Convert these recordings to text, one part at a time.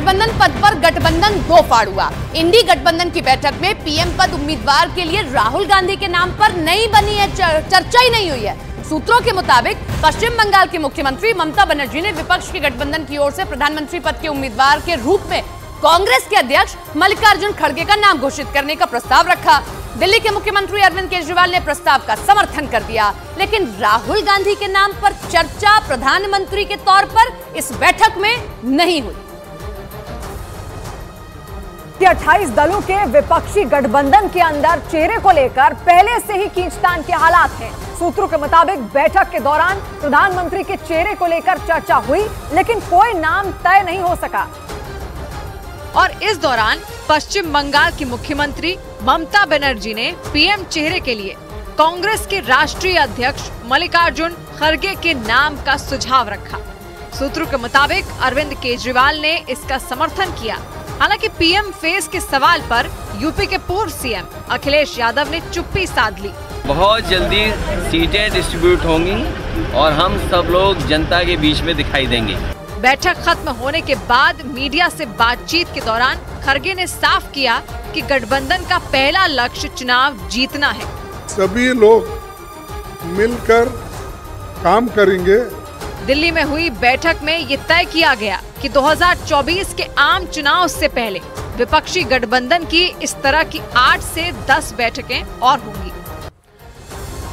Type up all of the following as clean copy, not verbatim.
महागठबंधन पद पर गठबंधन दो फाड़ हुआ। इंडी गठबंधन की बैठक में पीएम पद उम्मीदवार के लिए राहुल गांधी के नाम पर नहीं बनी है, चर्चा ही नहीं हुई है। सूत्रों के मुताबिक पश्चिम बंगाल की मुख्यमंत्री ममता बनर्जी ने विपक्ष के गठबंधन की ओर से प्रधानमंत्री पद के उम्मीदवार के रूप में कांग्रेस के अध्यक्ष मल्लिकार्जुन खड़गे का नाम घोषित करने का प्रस्ताव रखा। दिल्ली के मुख्यमंत्री अरविंद केजरीवाल ने प्रस्ताव का समर्थन कर दिया, लेकिन राहुल गांधी के नाम पर चर्चा प्रधानमंत्री के तौर पर इस बैठक में नहीं हुई। 28 दलों के विपक्षी गठबंधन के अंदर चेहरे को लेकर पहले से ही खींचतान के हालात हैं। सूत्रों के मुताबिक बैठक के दौरान प्रधानमंत्री के चेहरे को लेकर चर्चा हुई, लेकिन कोई नाम तय नहीं हो सका। और इस दौरान पश्चिम बंगाल की मुख्यमंत्री ममता बनर्जी ने पीएम चेहरे के लिए कांग्रेस के राष्ट्रीय अध्यक्ष मल्लिकार्जुन खड़गे के नाम का सुझाव रखा। सूत्रों के मुताबिक अरविंद केजरीवाल ने इसका समर्थन किया। हालांकि पीएम फेस के सवाल पर यूपी के पूर्व सीएम अखिलेश यादव ने चुप्पी साध ली। बहुत जल्दी सीटें डिस्ट्रीब्यूट होंगी और हम सब लोग जनता के बीच में दिखाई देंगे। बैठक खत्म होने के बाद मीडिया से बातचीत के दौरान खड़गे ने साफ किया कि गठबंधन का पहला लक्ष्य चुनाव जीतना है। सभी लोग मिलकर काम करेंगे। दिल्ली में हुई बैठक में ये तय किया गया कि 2024 के आम चुनाव से पहले विपक्षी गठबंधन की इस तरह की 8 से 10 बैठकें और होंगी।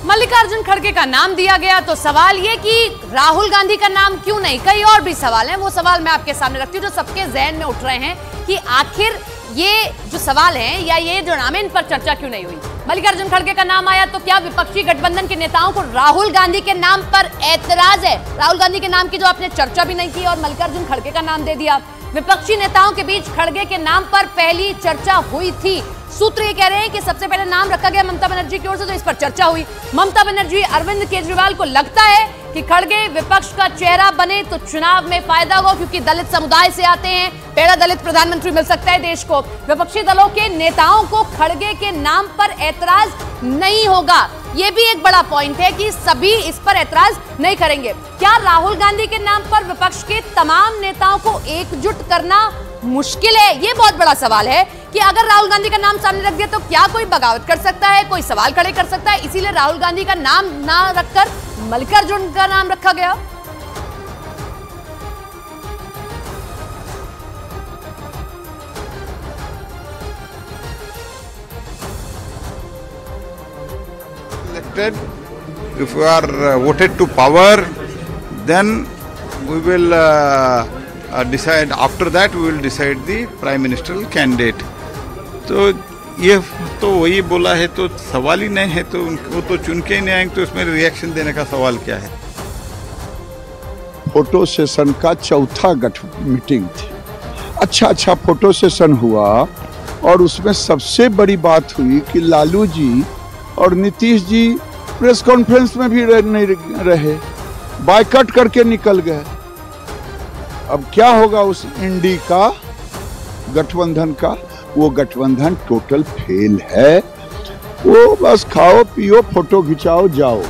मल्लिकार्जुन खड़गे का नाम दिया गया तो सवाल ये कि राहुल गांधी का नाम क्यों नहीं। कई और भी सवाल हैं, वो सवाल मैं आपके सामने रखती हूँ जो सबके जहन में उठ रहे हैं कि आखिर ये जो सवाल हैं या ये जो नाम है, इन पर चर्चा क्यों नहीं हुई। मल्लिकार्जुन खड़गे का नाम आया तो क्या विपक्षी गठबंधन के नेताओं को राहुल गांधी के नाम पर ऐतराज है? राहुल गांधी के नाम की जो आपने चर्चा भी नहीं की और मल्लिकार्जुन खड़गे का नाम दे दिया। विपक्षी नेताओं के बीच खड़गे के नाम पर पहली चर्चा हुई थी। सूत्र ये कह रहे हैं कि सबसे पहले नाम रखा गया ममता बनर्जी की ओर से, तो इस पर चर्चा हुई। ममता बनर्जी अरविंद केजरीवाल को लगता है कि खड़गे विपक्ष का चेहरा बने तो चुनाव में फायदा हो, क्योंकि दलित समुदाय से आते हैं, पहला दलित प्रधानमंत्री मिल सकता है देश को। विपक्षी दलों के नेताओं को खड़गे के नाम पर ऐतराज नहीं होगा। ये भी एक बड़ा पॉइंट है कि सभी इस पर ऐतराज नहीं करेंगे। क्या राहुल गांधी के नाम पर विपक्ष के तमाम नेताओं को एकजुट करना मुश्किल है? ये बहुत बड़ा सवाल है कि अगर राहुल गांधी का नाम सामने रख दिया तो क्या कोई बगावत कर सकता है, कोई सवाल खड़े कर सकता है। इसीलिए राहुल गांधी का नाम ना रखकर मल्लिकार्जुन का नाम रखा गया। Elected, if we are voted to power, then we will decide. After that, we will decide the prime ministerial candidate. तो ये तो वही बोला है, तो सवाल ही नहीं है, तो उनको तो चुन के ही नहीं आएंगे, तो उसमें रिएक्शन देने का सवाल क्या है? फोटो सेशन का चौथा मीटिंग थी। अच्छा फोटो सेशन हुआ और उसमें सबसे बड़ी बात हुई कि लालू जी और नीतीश जी प्रेस कॉन्फ्रेंस में भी नहीं रहे, बायकॉट करके निकल गए। अब क्या होगा उस इंडी का गठबंधन का? वो गठबंधन टोटल फेल है। वो बस खाओ पियो फोटो खिंचाओ जाओ।